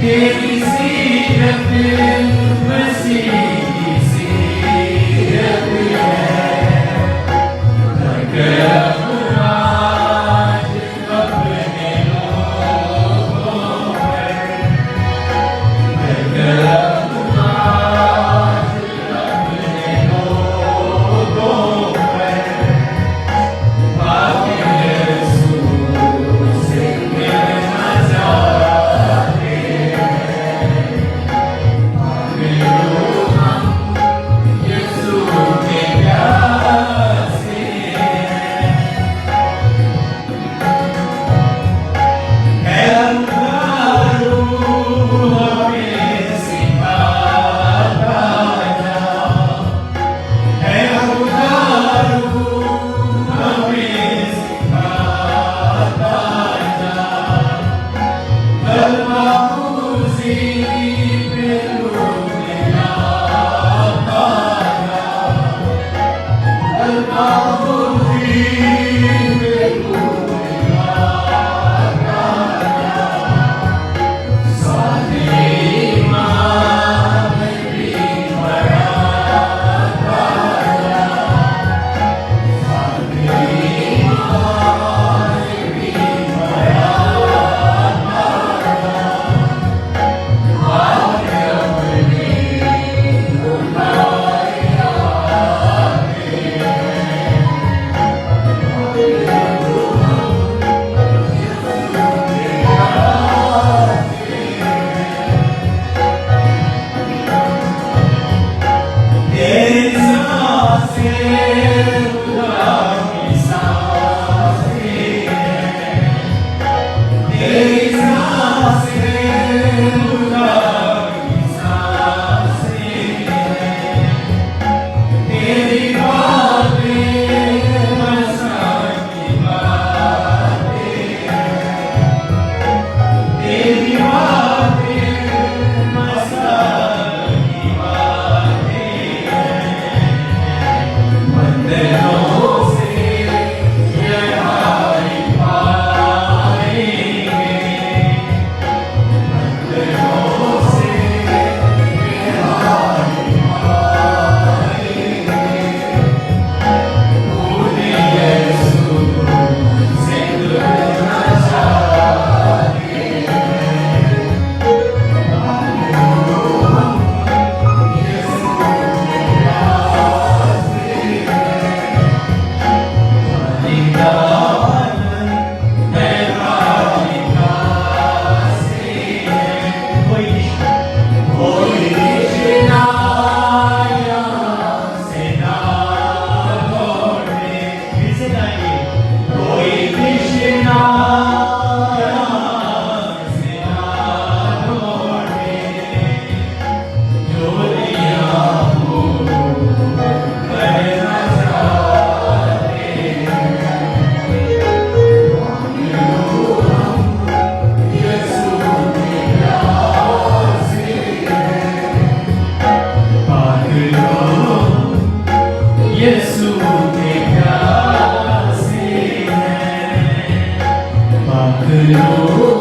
तेरी सीरत मसीह की सीरत है। करम आज अपने लोगों पर, करम आज अपने लोगों पर। पाक यीशु से मिलना चाहते हैं। मिलो हम यीशु के प्यासे हैं। है उतारू हमें सिखाता जा, है उतारू हमें सिखाता जा। कलमाउज़ी पे लूट लाता जा, कलमाउज़ी पे लूट लाता जा। साथे ईमान भी बढ़ाता जा, साथे ईमान भी बढ़ाता जा। आके अपने बुलाए आते हैं। तेरी सांसें खुदा की सांसें हैं। तेरी सांसें खुदा की सांसें हैं। तेरी बातें मज़ा की बातें हैं। तेरी बातें मज़ा की बातें हैं। बंदरों से रिहाई पाएंगे, बंदरों से रिहाई पाएंगे। पूरे यीशु से मिलना चाहते हैं। यीशु के प्यासे हैं। निदान है राधिका से है। कोई तृष्णा यहाँ से ना लौटे। फिर से गाएंगे। कोई तृष्णा यहाँ से ना लौटे। जो लिया वो करना चाहते हैं। मिलो हम यीशु के प्यासे हैं। पाक लो यीशु के प्यासे हैं। पाक लो